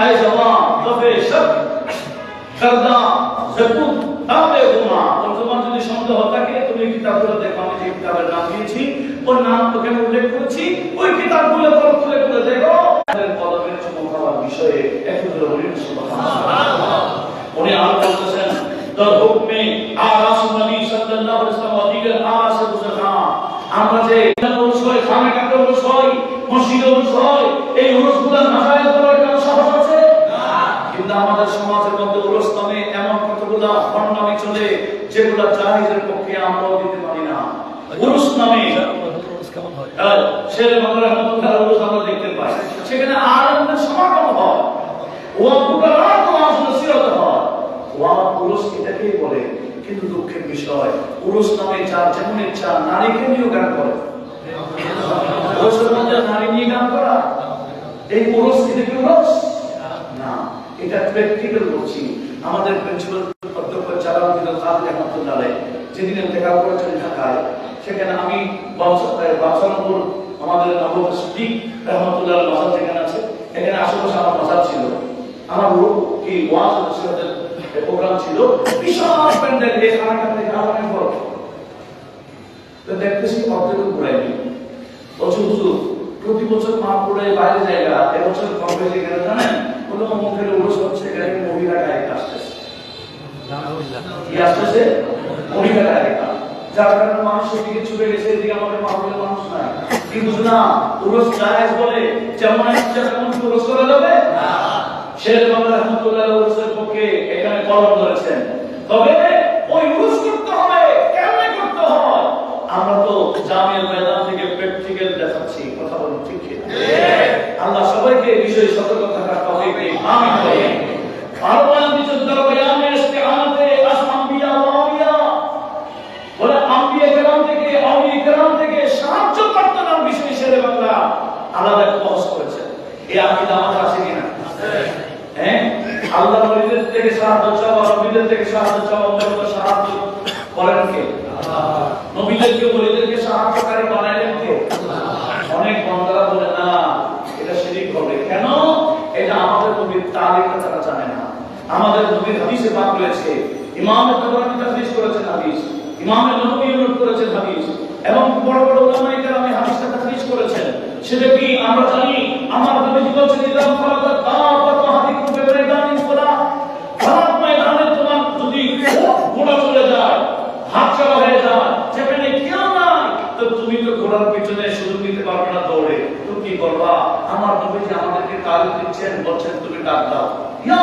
जाए जमा दफे शक करदा जकुत ताबे गुमा। और তোমার যদি সন্দেহ থাকে তুমি কিতাবগুলো দেখো, আমি যে কিতাবের নাম দিয়েছি ওর নাম তো কেন উল্লেখ করেছি, ওই কিতাবগুলো খুলে খুলে দেখো। তাদের কদমের চুমো খাওয়ার বিষয়ে একটু ধরে বলি সুবহানাল্লাহ। উনি আর বলতেছেন তার হুকমে আরাস নবী সাল্লাল্লাহু আলাইহি ওয়াসাল্লাম দিকে আরাসে বুঝা। আমরা যে উরুস হয়, খানাকাতে উরুস হয়, মসজিদে উরুস হয়, এই উরুসগুলো নাজায়েজ করার কোনো সাহস আছে না। কিন্তু আমাদের সমাজের মধ্যে উরুস নামে এমন কতগুলা বর্ণনামি চলে যেগুলো জায়েজের পক্ষে আমরাও দিতে পারি না। উরুস নামে কেমন হয়, শেরে বাংলা রহমাতুল্লাহ উরুস আমরা দেখতে পাই, সেখানে আলেমদের সমাগম হয়, ওয়া ফুকারা ওয়াজ নসিহত হয়, ওয়া উরুস এটাকেই বলে। কিন্তু দুঃখের বিষয় উরুস নামে যার যেমন ইচ্ছা নারীকে নিয়েও গান করে। উরুসের মধ্যে নারী নিয়ে গান করা, এই উরুস এটা কি উরুস না? এটা প্র্যাকটিক্যাল বলছি। আমাদের প্রিন্সিপাল অধ্যক্ষ জালালউদ্দিন খান রহমাতুল্লাহ আলাইহি যেদিন ইন্তেকাল করেছেন ঢাকায়, সেখানে আমি বাদশাহপুর আমাদের আবু সিদ্দিক রহমাতুল্লাহ মাজার যেখানে আছে, এখানে আশেপাশে আমার মাজার ছিল, আমার লোক কি ওয়াজ নসিহতের প্রোগ্রাম ছিল, বিশাল প্যান্ডেল, এই খানাকাতে অনেক বড়। তো দেখতেছি অর্ধেক ঘুরাইনি, বছর হুজুর প্রতি বছর মা পড়ে বাইরে জায়গা, এবছর কবে যেখানে জানেন কোনো মুখের উরুস হচ্ছে, এখানে মহিলা গায়ক আসতেছে, কি আসতেছে? মহিলা গায়িকা, যার কারণে মানুষের দিকে ছুটে গেছে, এদিকে আমাদের মাহফিলে মানুষ নাই। কিন্তু না, উরুস জায়েজ বলে যেমন ইচ্ছা তেমন উরুস করা যাবে না। শেরে বাংলা রহমাতুল্লাহ উরুসের পক্ষে এখানে কলম ধরেছেন, তবে ওই উরুস করতে হবে, কেমনে করতে হয় আমরা তো জামিয়ার ময়দান থেকে প্র্যাকটিক্যাল দেখাচ্ছি। কথা বলুন ঠিক কি? আল্লাহ সবাইকে এই বিষয়ে সতর্ক থাকার তৌফিক দিন, আমিন বলেন। আর বলেন বিশুদ্ধ বয়ানে ইস্তিআনাতে আসমাবিয়া ওয়া আউলিয়া, বলে আম্বিয়া কেরাম থেকে আউলিয়া কেরাম থেকে সাহায্য প্রার্থনার বিষয়ে শেরে বাংলা আলাদা কোর্স করেছে। এই আকীদা আমাদের আছে কিনা? হ্যাঁ, আল্লাহ নবীদের থেকে সাহায্য চাওয়া, নবীদের থেকে সাহায্য চাওয়া, অন্য সাহায্য করেন কে? আল্লাহ। নবীদেরকে ওলিদেরকে সাহায্যকারী বানাইলেন কে? অনেক বান্দারা বলে না এটা শিরক হবে। কেন? এটা আমাদের নবীর তালিকা তারা জানে না। আমাদের নবীর হাদিসে পাক রয়েছে, ইমাম তাবরানী তাফসীর করেছেন হাদিস, ইমাম নববী উল্লেখ করেছেন হাদিস, এবং বড় বড় উলামায়ে কেরাম হাদিসটা তাফসীর করেছেন। সেটা কি আমরা জানি? আমার নবী বলেছেন ইদাম ফারাদাত তাওয়াত হাদিকুম বিবাইদানিন ফালা, ফারাত ময়দানে তোমার যদি ঘোড়া চলে যায়, হাত চালা হয়ে যায়, যেখানে কেউ নাই, তো তুমি তো ঘোড়ার পিছনে সুযোগ নিতে পারবে না দৌড়ে, তো কি করবা? আমার নবী যে আমাদেরকে তালিম দিচ্ছেন, বলছেন তুমি ডাক দাও, ইয়া